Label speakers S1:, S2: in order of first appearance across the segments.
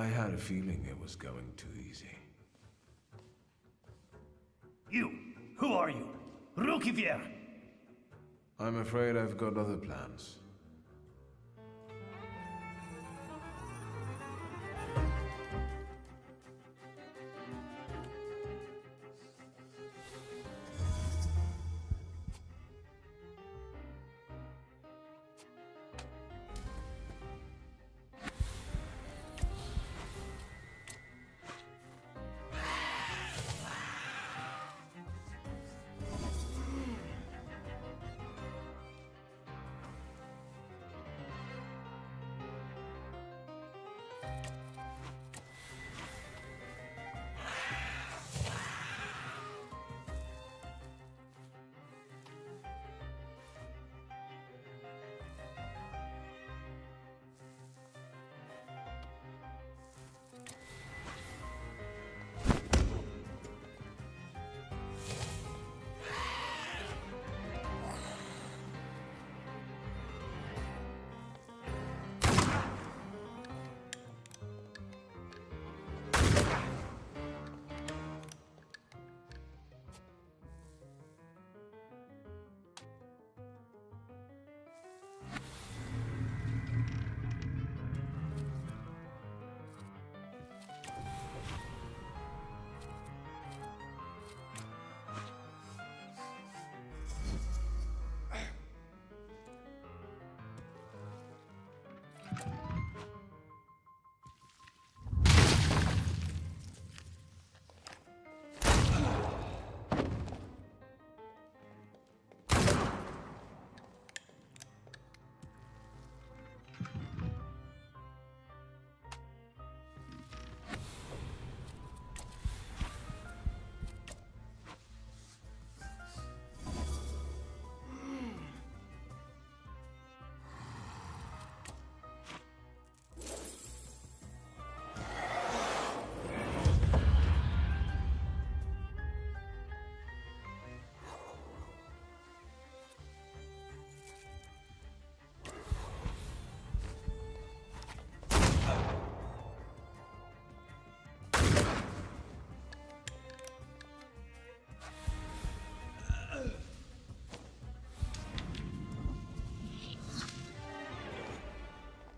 S1: I had a feeling it was going too easy.
S2: You! Who are you? Ruki вверх!
S1: I'm afraid I've got other plans.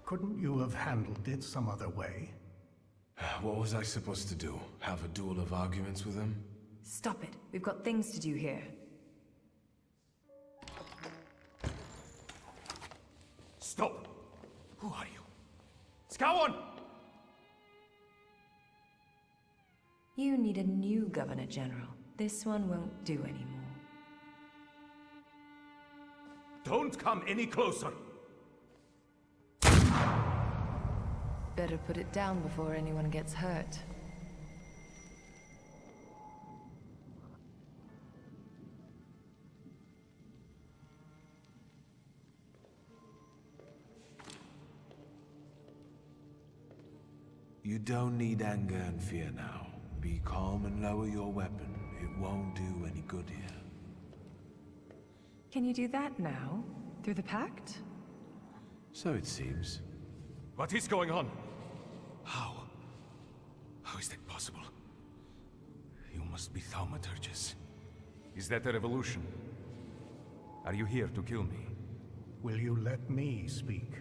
S3: Couldn't you have handled it some other way?
S1: What was I supposed to do? Have a duel of arguments with him?
S4: Stop it. We've got things to do here.
S2: Stop! Who are you? Skowon!
S4: You need a new Governor General. This one won't do anymore.
S2: Don't come any closer!
S4: Better put it down before anyone gets hurt.
S1: You don't need anger and fear now. Be calm and lower your weapon. It won't do any good here.
S4: Can you do that now? Through the pact?
S1: So it seems.
S2: What is going on? How? How is that possible? You must be Thaumaturges. Is that a revolution? Are you here to kill me?
S3: Will you let me speak?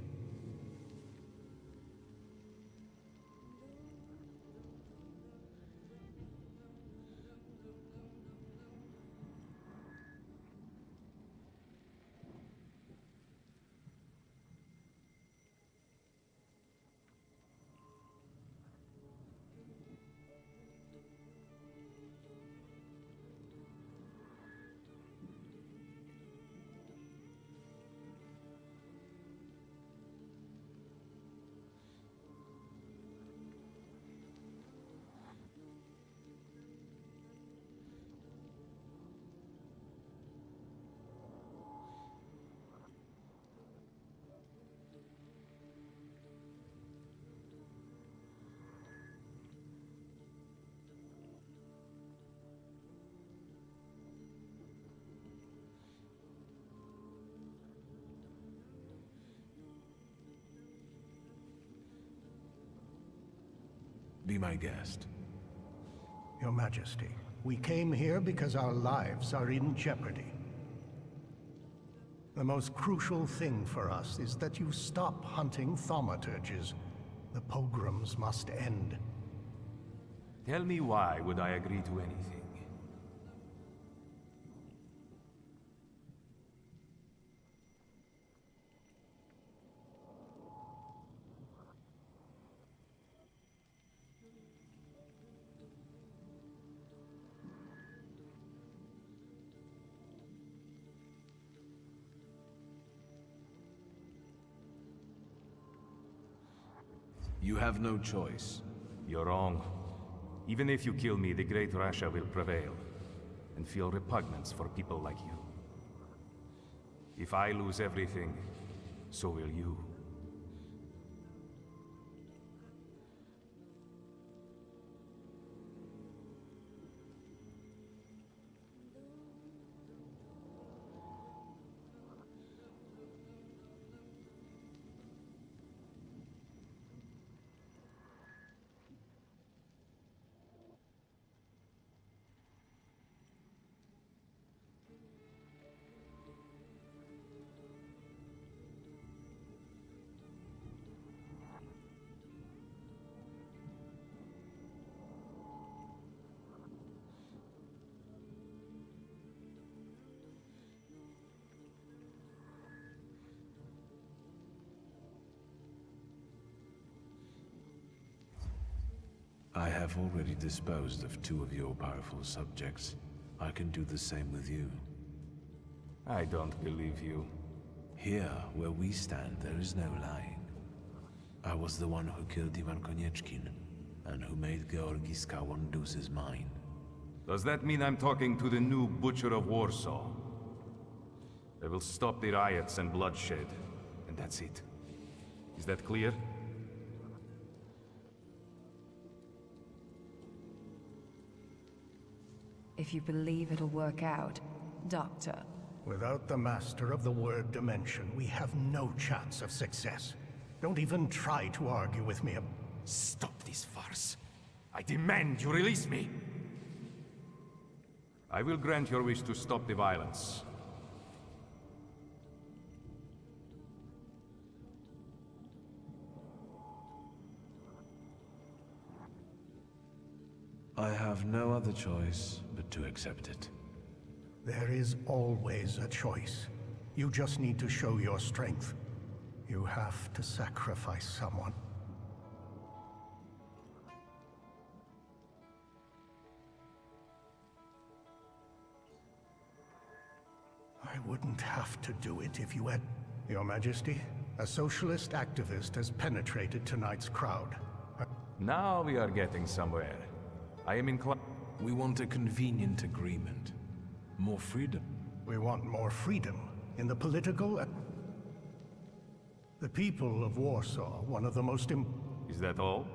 S1: Be my guest.
S3: Your Majesty, we came here because our lives are in jeopardy. The most crucial thing for us is that you stop hunting thaumaturges. The pogroms must end.
S2: Tell me why would I agree to anything?
S1: You have no choice.
S2: You're wrong. Even if you kill me, the Great Russia will prevail, and feel repugnance for people like you. If I lose everything, so will you.
S1: I have already disposed of 2 of your powerful subjects. I can do the same with you.
S2: I don't believe you.
S1: Here, where we stand, there is no lying. I was the one who killed Ivan Konieczkin, and who made Georgi Skałon lose his mind.
S2: Does that mean I'm talking to the new Butcher of Warsaw? I will stop the riots and bloodshed, and that's it. Is that clear?
S4: If you believe it'll work out, Doctor.
S3: Without the master of the word dimension, we have no chance of success. Don't even try to argue with me.
S2: Stop this farce. I demand you release me. I will grant your wish to stop the violence.
S1: I have no other choice but to accept it.
S3: There is always a choice. You just need to show your strength. You have to sacrifice someone. I wouldn't have to do it if you had... Your Majesty, a socialist activist has penetrated tonight's crowd.
S2: Now we are getting somewhere. I am inclined...
S1: We want a convenient agreement. More freedom.
S3: We want more freedom in the political... The people of Warsaw, one of the most
S2: Is that all?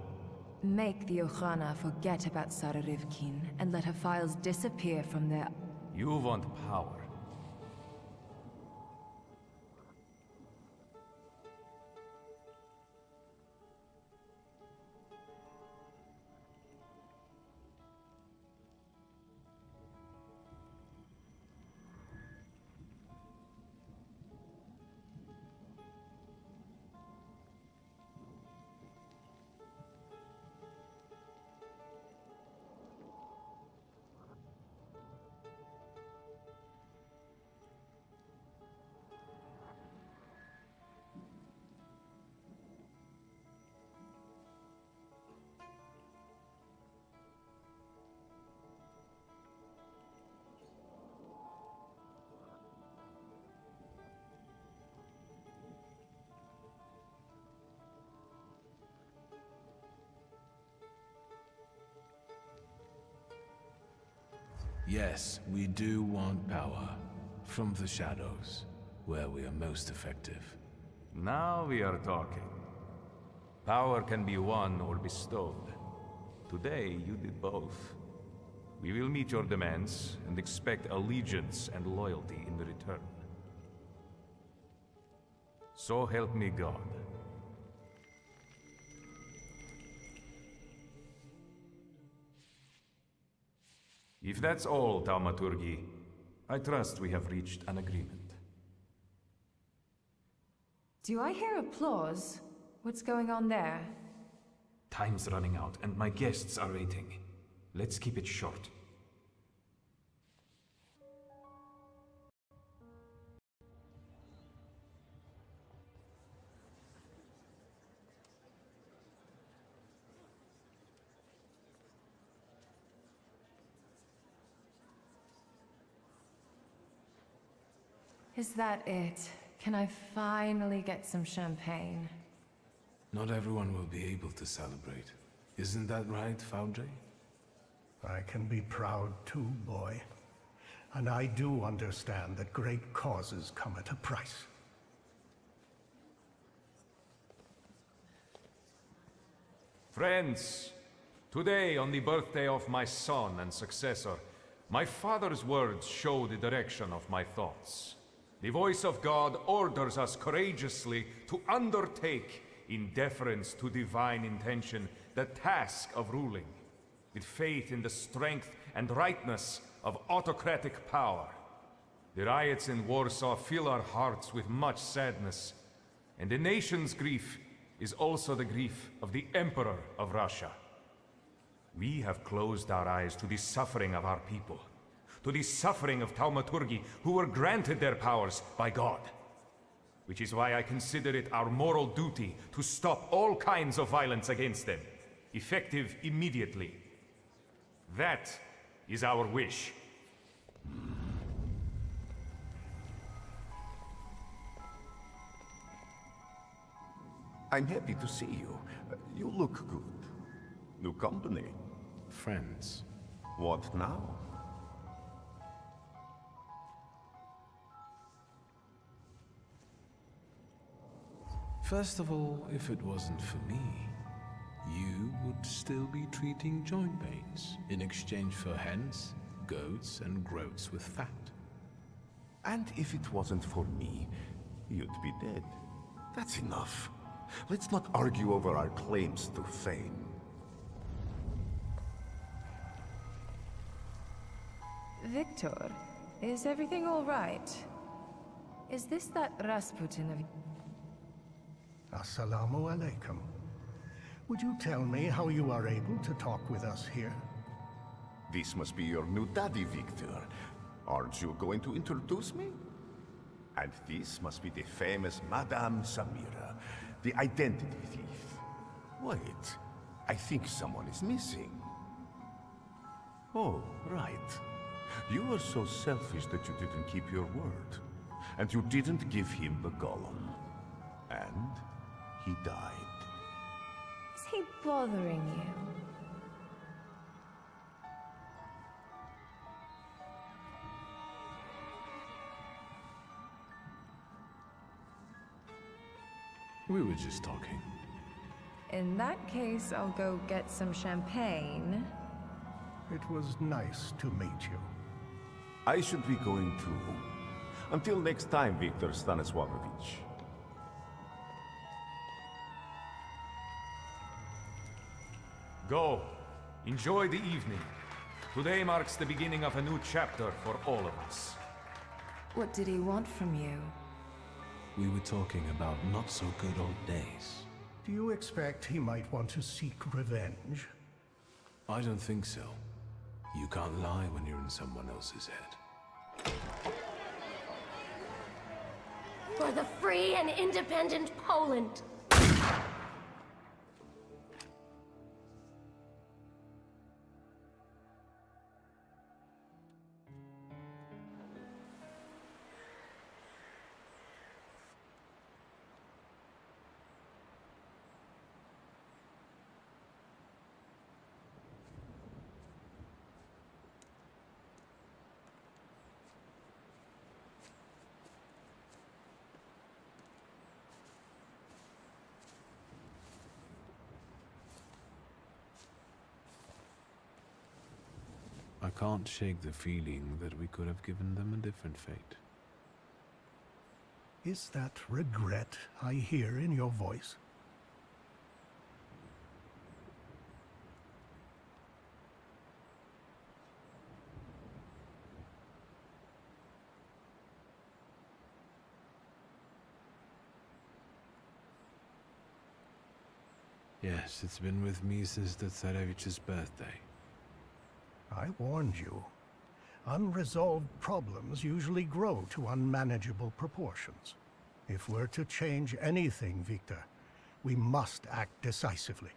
S4: Make the Okhrana forget about Sara Rivkin and let her files disappear from their...
S2: You want power.
S1: Yes, we do want power. From the shadows, where we are most effective.
S2: Now we are talking. Power can be won or bestowed. Today, you did both. We will meet your demands and expect allegiance and loyalty in return. So help me God. If that's all, Thaumaturge, I trust we have reached an agreement.
S4: Do I hear applause? What's going on there?
S2: Time's running out, and my guests are waiting. Let's keep it short.
S4: Is that it? Can I finally get some champagne?
S1: Not everyone will be able to celebrate. Isn't that right, Faudre?
S3: I can be proud too, boy. And I do understand that great causes come at a price.
S2: Friends, today on the birthday of my son and successor, my father's words show the direction of my thoughts. The voice of God orders us courageously to undertake, in deference to divine intention, the task of ruling, with faith in the strength and rightness of autocratic power. The riots in Warsaw fill our hearts with much sadness, and the nation's grief is also the grief of the Emperor of Russia. We have closed our eyes to the suffering of our people, to the suffering of Thaumaturge, who were granted their powers by God. Which is why I consider it our moral duty to stop all kinds of violence against them, effective immediately. That is our wish.
S5: I'm happy to see you. You look good. New company.
S1: Friends.
S5: What now?
S1: First of all, if it wasn't for me, you would still be treating joint pains in exchange for hens, goats, and groats with fat.
S5: And if it wasn't for me, you'd be dead. That's enough. Let's not argue over our claims to fame.
S4: Victor, is everything all right? Is this that Rasputin of...
S3: Assalamu alaikum. Would you tell me how you are able to talk with us here?
S5: This must be your new daddy, Victor. Aren't you going to introduce me? And this must be the famous Madame Samira, the identity thief. Wait, I think someone is missing. Oh, right. You were so selfish that you didn't keep your word. And you didn't give him the golem. And he died.
S4: Is he bothering you?
S1: We were just talking.
S4: In that case, I'll go get some champagne.
S3: It was nice to meet you.
S5: I should be going too. Until next time, Victor Stanislavovich.
S2: Go. Enjoy the evening. Today marks the beginning of a new chapter for all of us.
S4: What did he want from you?
S1: We were talking about not so good old days.
S3: Do you expect he might want to seek revenge?
S1: I don't think so. You can't lie when you're in someone else's head.
S6: For the free and independent Poland!
S1: I can't shake the feeling that we could have given them a different fate.
S3: Is that regret I hear in your voice?
S1: Yes, it's been with me since the Tsarevich's birthday.
S3: I warned you. Unresolved problems usually grow to unmanageable proportions. If we're to change anything, Victor, we must act decisively.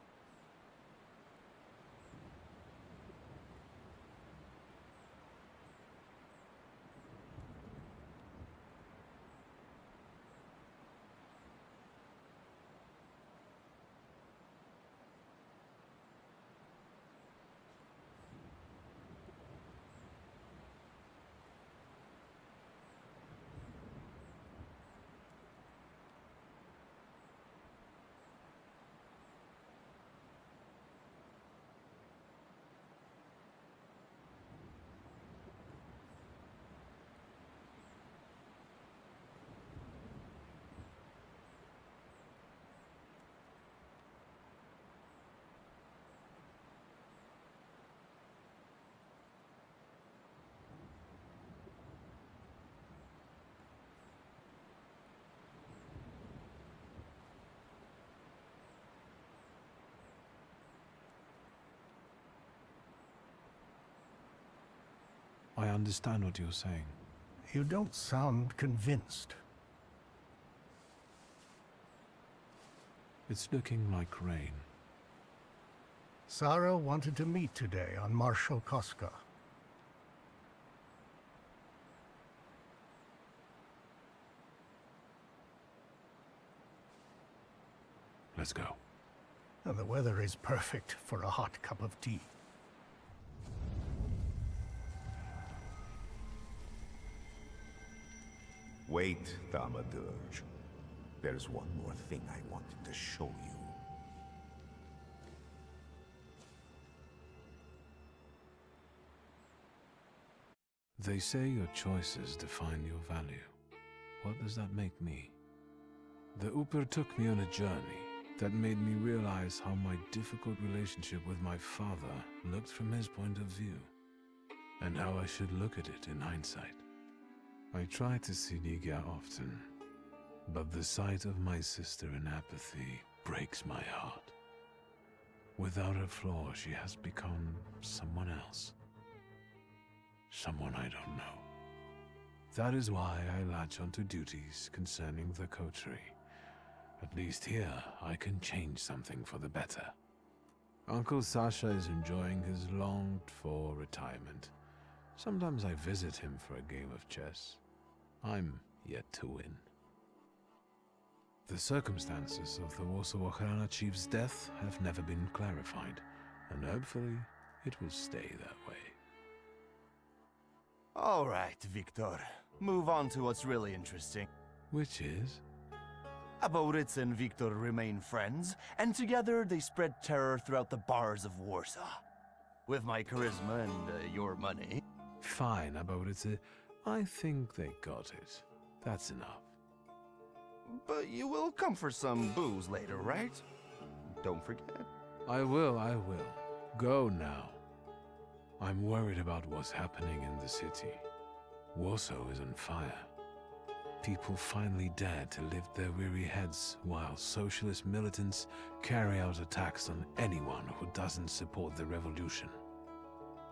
S1: I understand what you're saying.
S3: You don't sound convinced.
S1: It's looking like rain.
S3: Sarah wanted to meet today on Marshal Koska.
S1: Let's go.
S3: And the weather is perfect for a hot cup of tea.
S5: Wait, Thaumaturge. There's one more thing I wanted to show you.
S1: They say your choices define your value. What does that make me? The Uper took me on a journey that made me realize how my difficult relationship with my father looked from his point of view, and how I should look at it in hindsight. I try to see Niga often, but the sight of my sister in apathy breaks my heart. Without her flaw, she has become someone else. Someone I don't know. That is why I latch onto duties concerning the coterie. At least here, I can change something for the better. Uncle Sasha is enjoying his longed-for retirement. Sometimes I visit him for a game of chess. I'm yet to win. The circumstances of the Warsaw Ochrana chief's death have never been clarified, and hopefully it will stay that way.
S7: All right, Victor. Move on to what's really interesting.
S1: Which is?
S7: Aboritz and Victor remain friends, and together they spread terror throughout the bars of Warsaw. With my charisma and your money.
S1: Fine, Aboritz. I think they got it. That's enough.
S7: But you will come for some booze later, right? Don't forget.
S1: I will. Go now. I'm worried about what's happening in the city. Warsaw is on fire. People finally dare to lift their weary heads while socialist militants carry out attacks on anyone who doesn't support the revolution.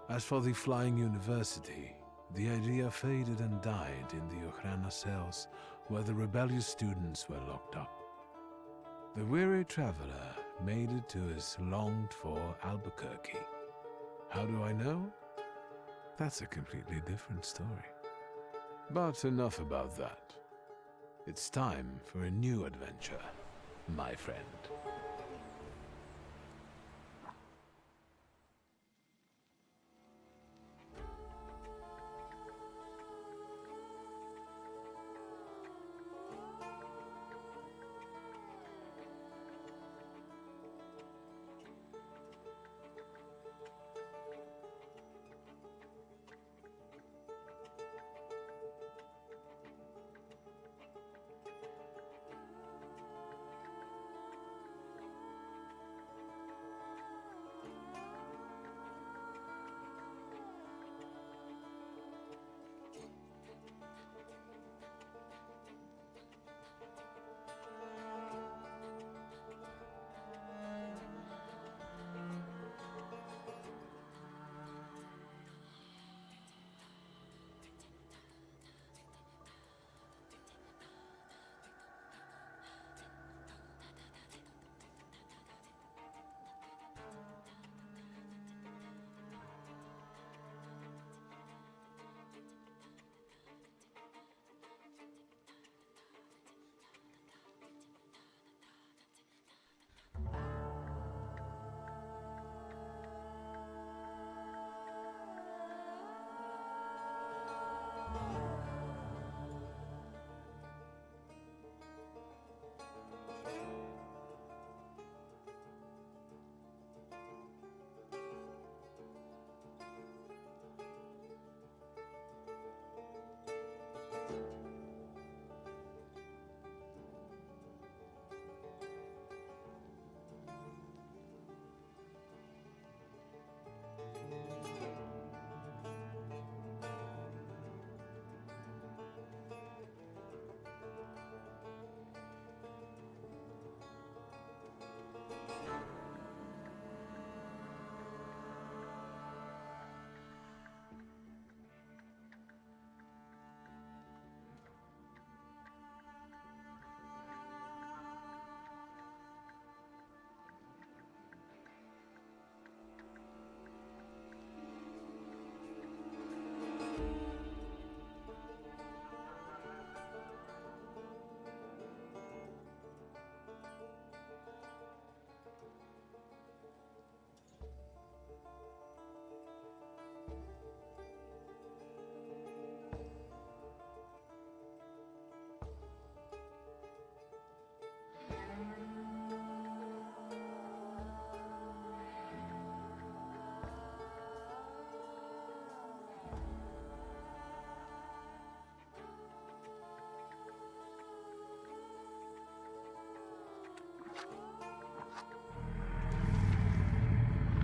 S1: As for the Flying University, the idea faded and died in the Ochrana cells where the rebellious students were locked up. The weary traveler made it to his longed-for Albuquerque. How do I know? That's a completely different story. But enough about that. It's time for a new adventure, my friend.